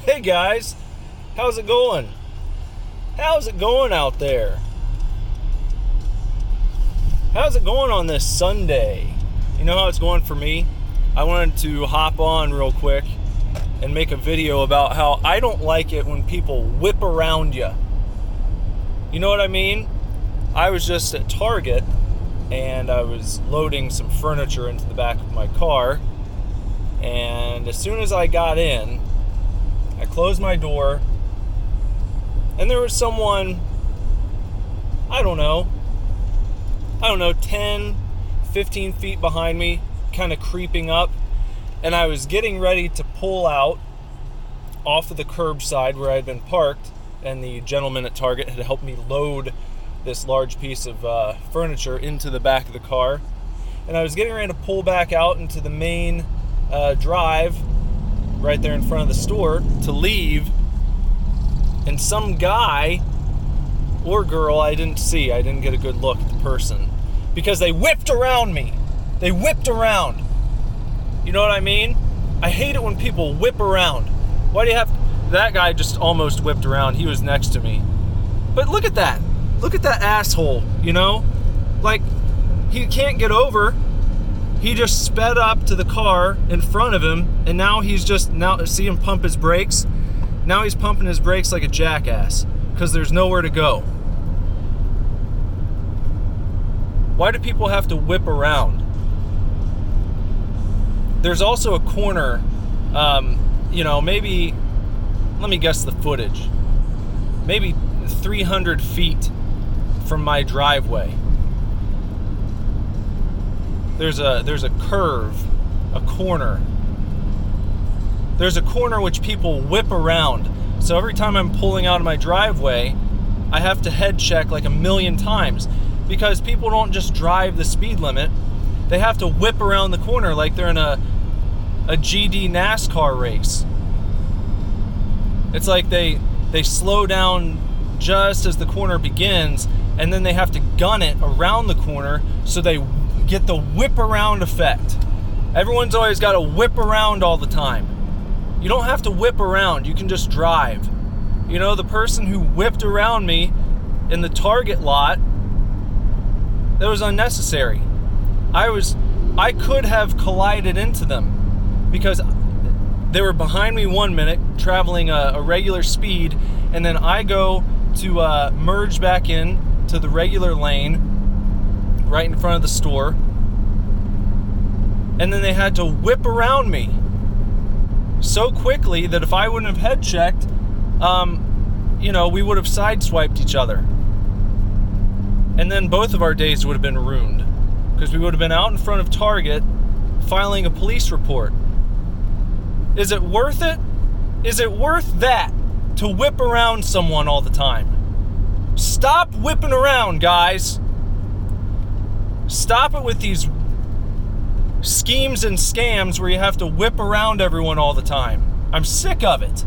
Hey guys, how's it going? How's it going out there? How's it going on this Sunday? You know how it's going for me? I wanted to hop on real quick and make a video about how I don't like it when people whip around you. You know what I mean? I was just at Target and I was loading some furniture into the back of my car, and as soon as I got in, I closed my door, and there was someone, I don't know, 10, 15 feet behind me, kind of creeping up, and I was getting ready to pull out off of the curbside where I had been parked, and the gentleman at Target had helped me load this large piece of furniture into the back of the car, and I was getting ready to pull back out into the main drive right there in front of the store to leave, and some guy or girl I didn't get a good look at the person because they whipped around me. They whipped around. You know what I mean? I hate it when people whip around. Why do you have... That guy just almost whipped around. He was next to me. But look at that. Look at that asshole, you know? Like, he can't get over. He just sped up to the car in front of him, and now see him pump his brakes? Now he's pumping his brakes like a jackass because there's nowhere to go. Why do people have to whip around? There's also a corner, maybe, let me guess the footage, maybe 300 feet from my driveway. There's a curve, a corner. There's a corner which people whip around. So every time I'm pulling out of my driveway, I have to head check like a million times because people don't just drive the speed limit. They have to whip around the corner like they're in a GD NASCAR race. It's like they slow down just as the corner begins, and then they have to gun it around the corner so they get the whip around effect. Everyone's always got to whip around all the time. You don't have to whip around, you can just drive. You know, the person who whipped around me in the Target lot, that was unnecessary. I could have collided into them because they were behind me 1 minute traveling a regular speed, and then I go to merge back in to the regular lane right in front of the store, and then they had to whip around me so quickly that if I wouldn't have head checked, we would have sideswiped each other, and then both of our days would have been ruined because we would have been out in front of Target filing a police report. Is it worth it? Is it worth that to whip around someone all the time? Stop whipping around, guys. Stop it with these schemes and scams where you have to whip around everyone all the time. I'm sick of it.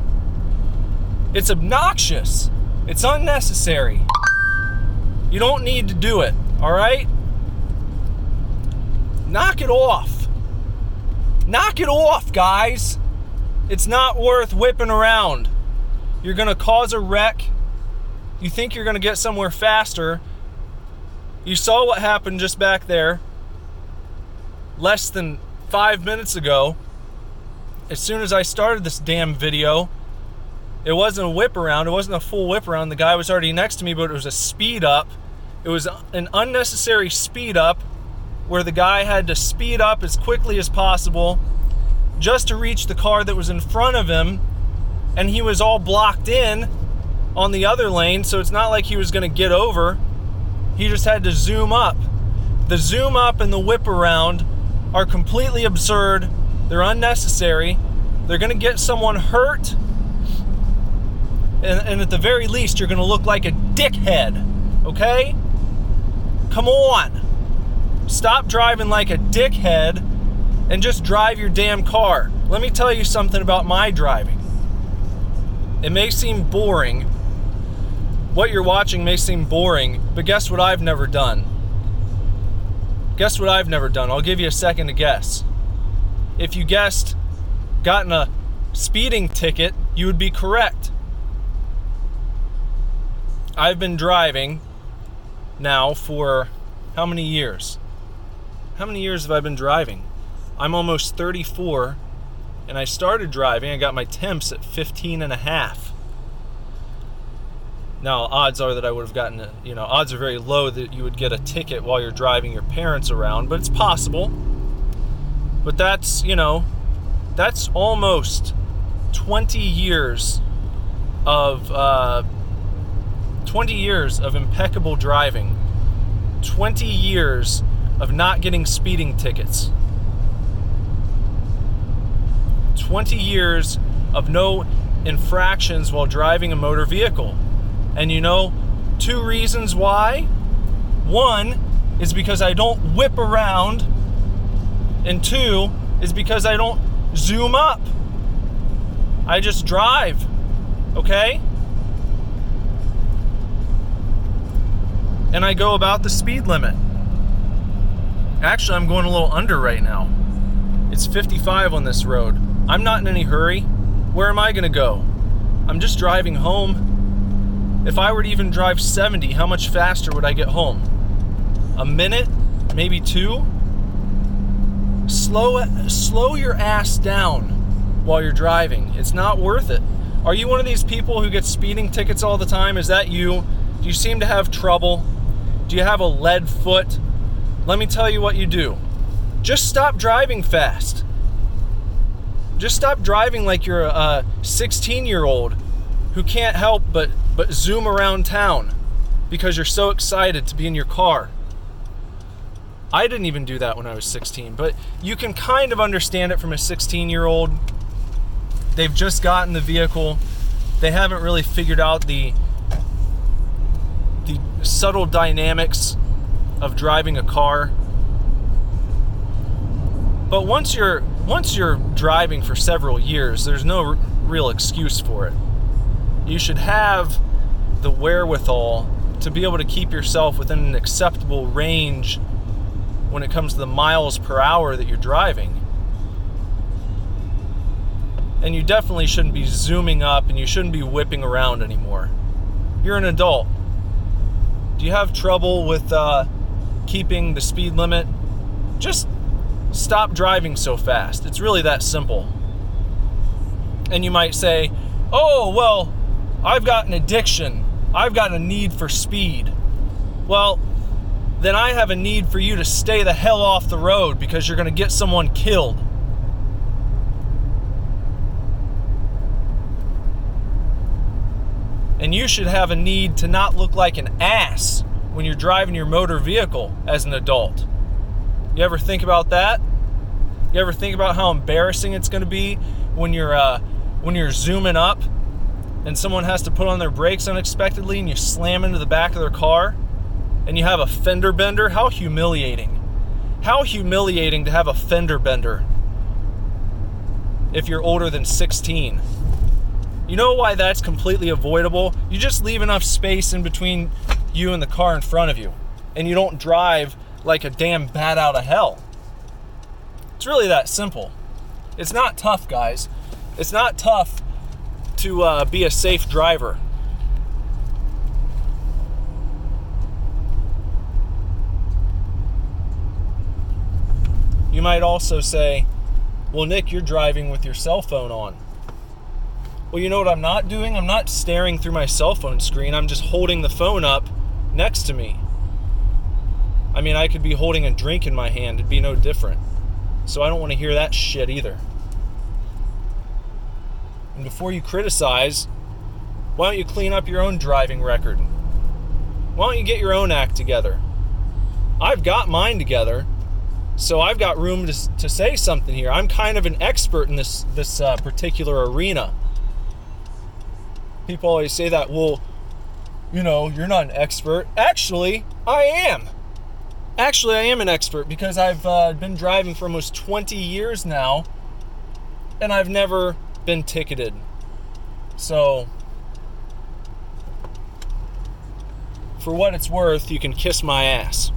It's obnoxious. It's unnecessary. You don't need to do it, all right? Knock it off. Knock it off, guys. It's not worth whipping around. You're going to cause a wreck. You think you're going to get somewhere faster. You saw what happened just back there less than 5 minutes ago. As soon as I started this damn video, it wasn't a whip around. It wasn't a full whip around. The guy was already next to me, but it was a speed up. It was an unnecessary speed up where the guy had to speed up as quickly as possible just to reach the car that was in front of him, and he was all blocked in on the other lane, so it's not like he was going to get over. He just had to zoom up. The zoom up and the whip around are completely absurd. They're unnecessary. They're going to get someone hurt, and at the very least, you're going to look like a dickhead, okay? Come on. Stop driving like a dickhead and just drive your damn car. Let me tell you something about my driving. It may seem boring. What you're watching may seem boring, but guess what I've never done? Guess what I've never done? I'll give you a second to guess. If you guessed, gotten a speeding ticket, you would be correct. I've been driving now for how many years? How many years have I been driving? I'm almost 34, and I started driving. I got my temps at 15 and a half. Now, odds are that I would have gotten, odds are very low that you would get a ticket while you're driving your parents around, but it's possible. But that's, that's almost 20 years of impeccable driving. 20 years of not getting speeding tickets. 20 years of no infractions while driving a motor vehicle. And 2 reasons why. One is because I don't whip around, and 2 is because I don't zoom up. I just drive, okay? And I go about the speed limit. Actually, I'm going a little under right now. It's 55 on this road. I'm not in any hurry. Where am I gonna go? I'm just driving home. If I were to even drive 70, how much faster would I get home? A minute? Maybe 2? Slow your ass down while you're driving. It's not worth it. Are you one of these people who gets speeding tickets all the time? Is that you? Do you seem to have trouble? Do you have a lead foot? Let me tell you what you do. Just stop driving fast. Just stop driving like you're a 16-year-old who can't help but zoom around town because you're so excited to be in your car. I didn't even do that when I was 16, but you can kind of understand it from a 16-year-old. They've just gotten the vehicle. They haven't really figured out the subtle dynamics of driving a car. But once you're driving for several years, there's no real excuse for it. You should have the wherewithal to be able to keep yourself within an acceptable range when it comes to the miles per hour that you're driving. And you definitely shouldn't be zooming up, and you shouldn't be whipping around anymore. You're an adult. Do you have trouble with keeping the speed limit? Just stop driving so fast. It's really that simple. And you might say, oh, well, I've got an addiction. I've got a need for speed. Well, then I have a need for you to stay the hell off the road because you're going to get someone killed. And you should have a need to not look like an ass when you're driving your motor vehicle as an adult. You ever think about that? You ever think about how embarrassing it's going to be when you're zooming up and someone has to put on their brakes unexpectedly and you slam into the back of their car and you have a fender bender? How humiliating. How humiliating to have a fender bender if you're older than 16. You know why that's completely avoidable? You just leave enough space in between you and the car in front of you, and you don't drive like a damn bat out of hell. It's really that simple. It's not tough, guys. It's not tough to be a safe driver. You might also say, well, Nick, you're driving with your cell phone on. Well, you know what I'm not doing? I'm not staring through my cell phone screen. I'm just holding the phone up next to me. I mean, I could be holding a drink in my hand. It'd be no different. So I don't want to hear that shit either. And before you criticize, why don't you clean up your own driving record? Why don't you get your own act together? I've got mine together, so I've got room to say something here. I'm kind of an expert in this particular arena. People always say that, well, you know, you're not an expert. Actually, I am. Actually, I am an expert because I've been driving for almost 20 years now, and I've never been ticketed. So, for what it's worth, you can kiss my ass.